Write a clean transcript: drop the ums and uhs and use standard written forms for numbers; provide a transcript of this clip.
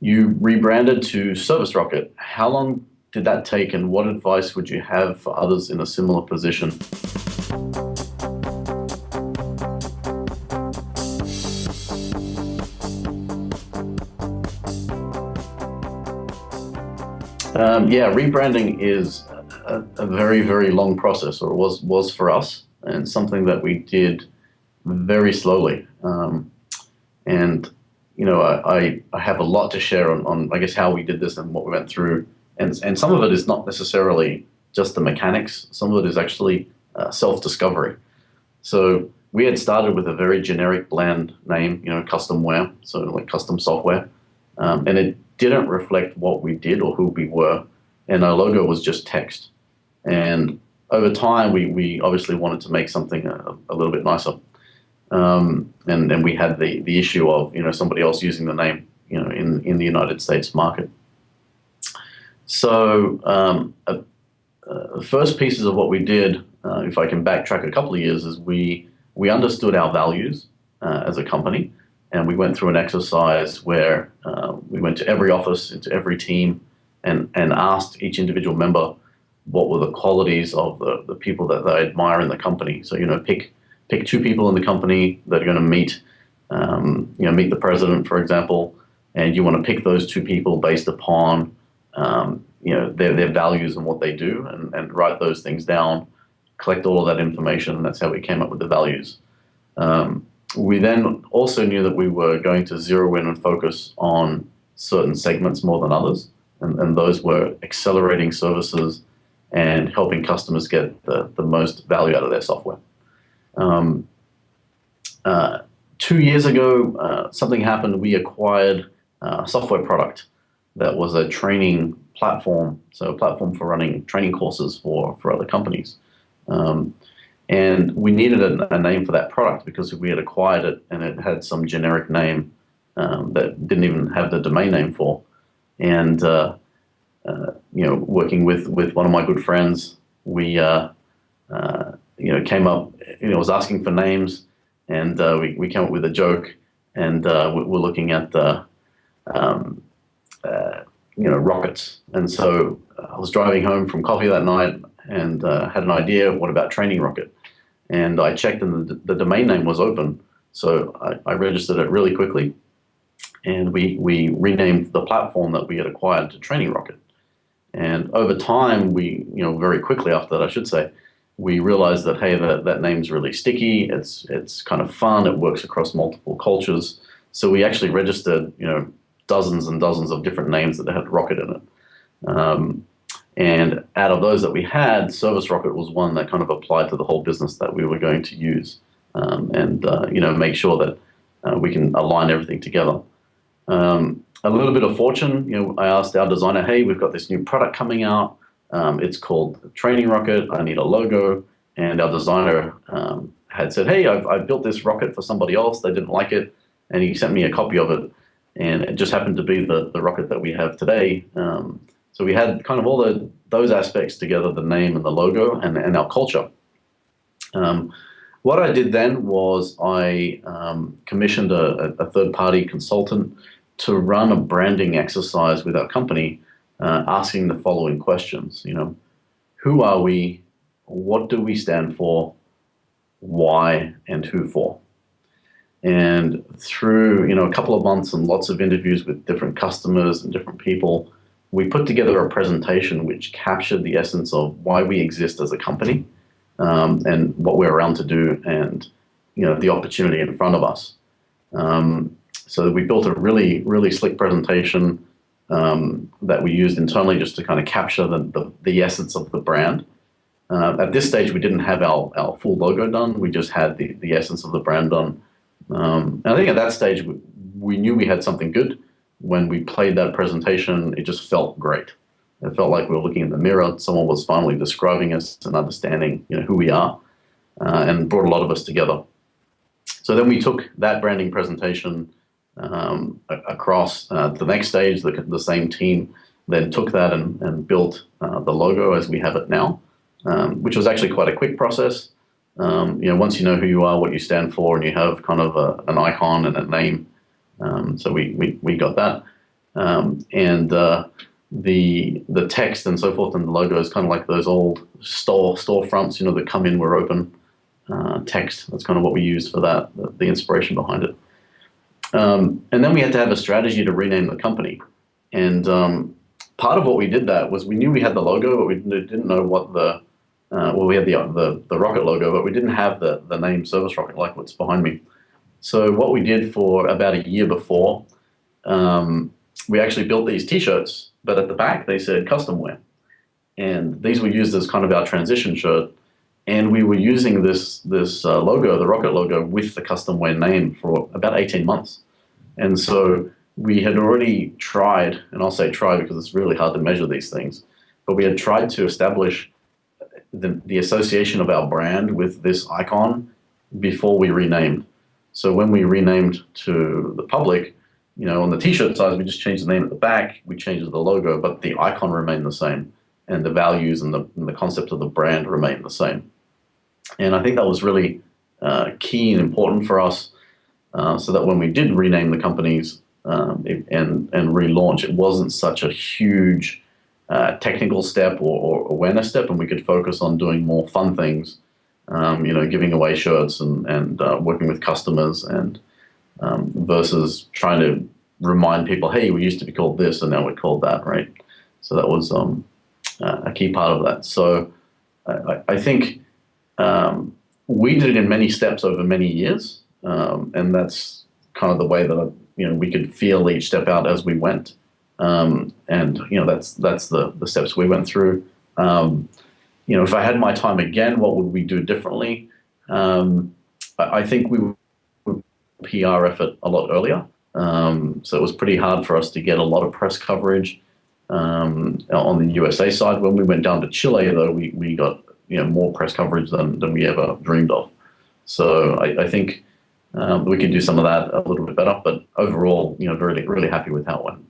You rebranded to Service Rocket. How long did that take, and what advice would you have for others in a similar position? Yeah, rebranding is a very, very long process, or was for us, and something that we did very slowly. And I have a lot to share on I guess how we did this and what we went through, and some of it is not necessarily just the mechanics. Some of it is actually self-discovery. So we had started with a very generic, bland name, customware, so like custom software, and it didn't reflect what we did or who we were, and our logo was just text. And over time, we obviously wanted to make something a little bit nicer. And we had the issue of somebody else using the name in the United States market. So the first pieces of what we did, if I can backtrack a couple of years, is we understood our values as a company, and we went through an exercise where we went to every office, into every team, and asked each individual member what were the qualities of the people that they admire in the company. So pick two people in the company that are going to meet the president, for example, and you want to pick those two people based upon their values and what they do, and write those things down, collect all of that information, and that's how we came up with the values. We then also knew that we were going to zero in and focus on certain segments more than others, and those were accelerating services and helping customers get the most value out of their software. 2 years ago, something happened. We acquired a software product that was a training platform, so a platform for running training courses for other companies. And we needed a name for that product because we had acquired it and it had some generic name that didn't even have the domain name for. And working with one of my good friends, we came up, was asking for names, and we came up with a joke, and we're looking at rockets. And so I was driving home from coffee that night and had an idea, what about training rocket? And I checked, and the domain name was open. So I registered it really quickly, and we renamed the platform that we had acquired to Training Rocket. And over time, very quickly after that, I should say, we realized that, hey, that name's really sticky. It's kind of fun. It works across multiple cultures. So we actually registered, dozens and dozens of different names that had rocket in it. And out of those that we had, Service Rocket was one that kind of applied to the whole business that we were going to use, and make sure that we can align everything together. A little bit of fortune, I asked our designer, hey, we've got this new product coming out. It's called Training Rocket. I need a logo. And our designer had said, hey, I've built this rocket for somebody else. They didn't like it. And he sent me a copy of it. And it just happened to be the rocket that we have today. So we had kind of all those aspects together, the name and the logo and our culture. What I did then was I commissioned a third-party consultant to run a branding exercise with our company, asking the following questions. Who are we? What do we stand for? Why and who for? And through a couple of months and lots of interviews with different customers and different people, we put together a presentation which captured the essence of why we exist as a company, and what we're around to do, and the opportunity in front of us. So we built a really, really slick presentation that we used internally just to kind of capture the essence of the brand. At this stage, we didn't have our full logo done. We just had the essence of the brand done. And I think at that stage, we knew we had something good. When we played that presentation, it just felt great. It felt like we were looking in the mirror. Someone was finally describing us and understanding who we are, and brought a lot of us together. So then we took that branding presentation across the next stage. The same team then took that and built the logo as we have it now, which was actually quite a quick process. Once you know who you are, what you stand for, and you have kind of an icon and a name. So we got that. and the text and so forth and the logo is kind of like those old storefronts, that come in, we're open text. That's kind of what we use for that, the inspiration behind it. And then we had to have a strategy to rename the company. And part of what we did that was we knew we had the logo, but we didn't know what we had the rocket logo, but we didn't have the name Service Rocket like what's behind me. So what we did for about a year before, we actually built these T-shirts, but at the back they said custom wear. And these were used as kind of our transition shirt. And we were using this logo, the rocket logo, with the custom wear name for about 18 months. And so we had already tried, and I'll say try because it's really hard to measure these things, but we had tried to establish the association of our brand with this icon before we renamed. So when we renamed to the public, on the T-shirt size, we just changed the name at the back, we changed the logo, but the icon remained the same, and the values and the concept of the brand remained the same. And I think that was really key and important for us, so that when we did rename the companies and relaunch, it wasn't such a huge technical step or awareness step, and we could focus on doing more fun things, giving away shirts and working with customers, and versus trying to remind people, hey, we used to be called this and now we're called that, right? So that was a key part of that. So I think we did it in many steps over many years, and that's kind of the way that we could feel each step out as we went, and that's the steps we went through. If I had my time again, what would we do differently? I think we would PR effort a lot earlier, so it was pretty hard for us to get a lot of press coverage on the USA side. When we went down to Chile, though, we got more press coverage than we ever dreamed of. So I think we could do some of that a little bit better, but overall, really, really happy with how it went.